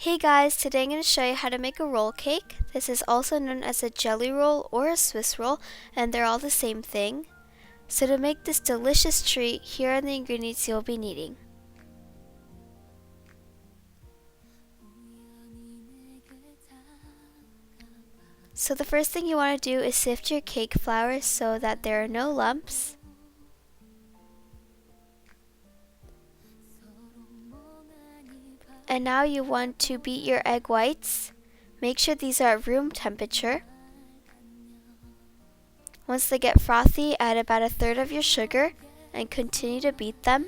Hey guys, today I'm going to show you how to make a roll cake. This is also known as a jelly roll or a Swiss roll, and they're all the same thing. So to make this delicious treat, here are the ingredients you'll be needing. So the first thing you want to do is sift your cake flour so that there are no lumps. And now you want to beat your egg whites. Make sure these are at room temperature. Once they get frothy, add about a third of your sugar and continue to beat them.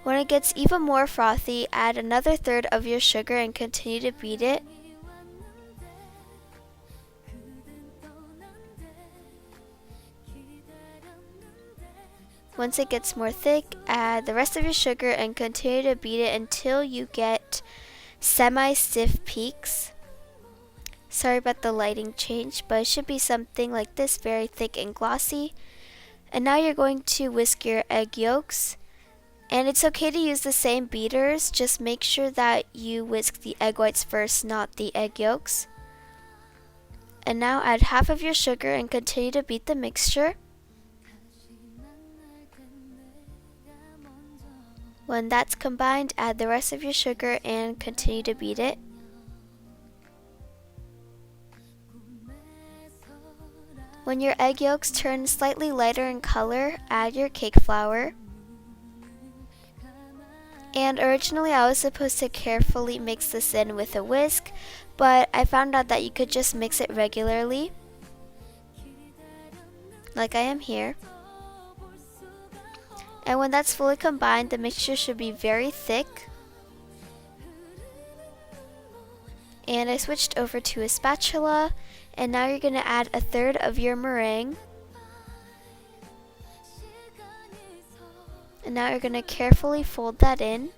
When it gets even more frothy, add another third of your sugar and continue to beat it. Once it gets more thick, add the rest of your sugar and continue to beat it until you get semi-stiff peaks. Sorry about the lighting change, but it should be something like this, very thick and glossy. And now you're going to whisk your egg yolks. And it's okay to use the same beaters, just make sure that you whisk the egg whites first, not the egg yolks. And now add half of your sugar and continue to beat the mixture. When that's combined, add the rest of your sugar and continue to beat it. When your egg yolks turn slightly lighter in color, add your cake flour. And originally I was supposed to carefully mix this in with a whisk, but I found out that you could just mix it regularly, like I am here. And when that's fully combined, the mixture should be very thick. And I switched over to a spatula, and now you're going to add a third of your meringue. And now you're going to carefully fold that in.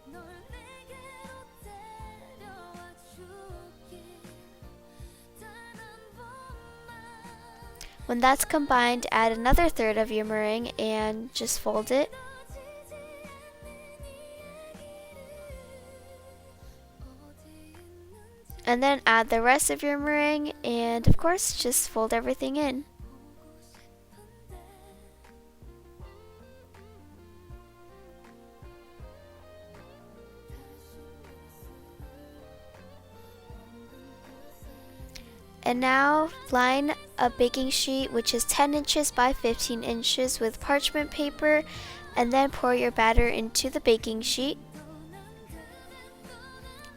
When that's combined, add another third of your meringue and just fold it. And then add the rest of your meringue and of course just fold everything in. And now line a baking sheet which is 10 inches by 15 inches with parchment paper, and then pour your batter into the baking sheet.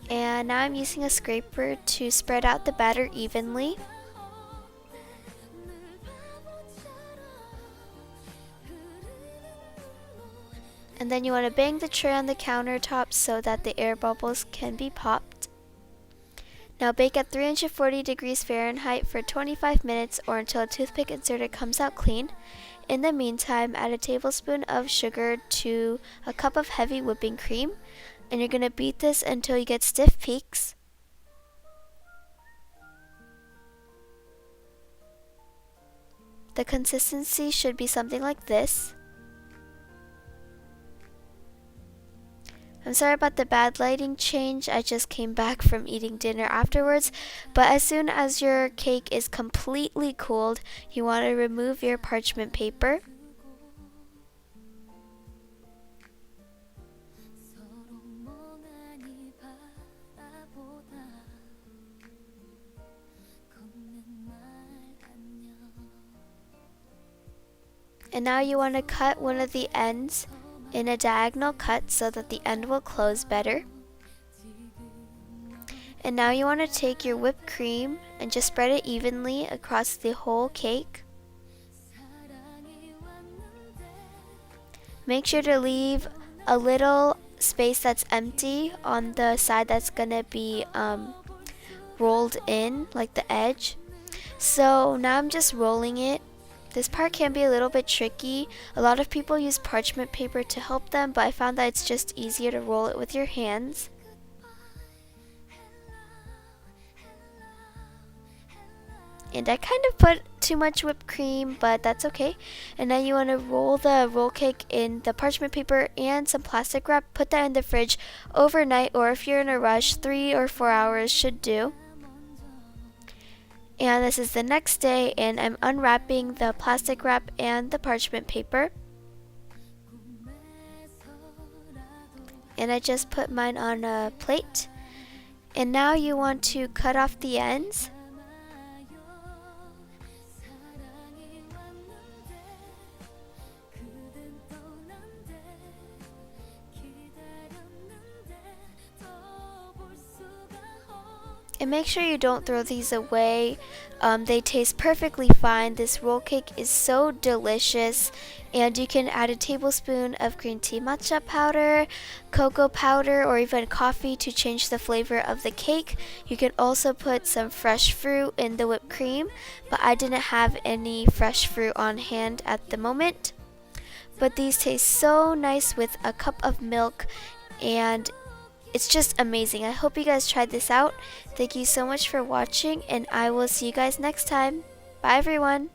And now I'm using a scraper to spread out the batter evenly. And then you want to bang the tray on the countertop so that the air bubbles can be popped. Now bake at 340 degrees Fahrenheit for 25 minutes or until a toothpick inserter comes out clean. In the meantime, add a tablespoon of sugar to a cup of heavy whipping cream. And you're going to beat this until you get stiff peaks. The consistency should be something like this. I'm sorry about the bad lighting change, I just came back from eating dinner afterwards, but as soon as your cake is completely cooled, you want to remove your parchment paper. And now you want to cut one of the ends in a diagonal cut so that the end will close better. And now you want to take your whipped cream and just spread it evenly across the whole cake. Make sure to leave a little space that's empty on the side that's going to be rolled in, like the edge. So now I'm just rolling it. This part can be a little bit tricky. A lot of people use parchment paper to help them, but I found that it's just easier to roll it with your hands. And I kind of put too much whipped cream, but that's okay. And now you want to roll the roll cake in the parchment paper and some plastic wrap. Put that in the fridge overnight, or if you're in a rush, 3 or 4 hours should do. And this is the next day, and I'm unwrapping the plastic wrap and the parchment paper. And I just put mine on a plate. And now you want to cut off the ends. And make sure you don't throw these away. They taste perfectly fine. This roll cake is so delicious. And you can add a tablespoon of green tea matcha powder, cocoa powder, or even coffee to change the flavor of the cake. You can also put some fresh fruit in the whipped cream, but I didn't have any fresh fruit on hand at the moment. But these taste so nice with a cup of milk, and it's just amazing. I hope you guys tried this out. Thank you so much for watching, and I will see you guys next time. Bye everyone.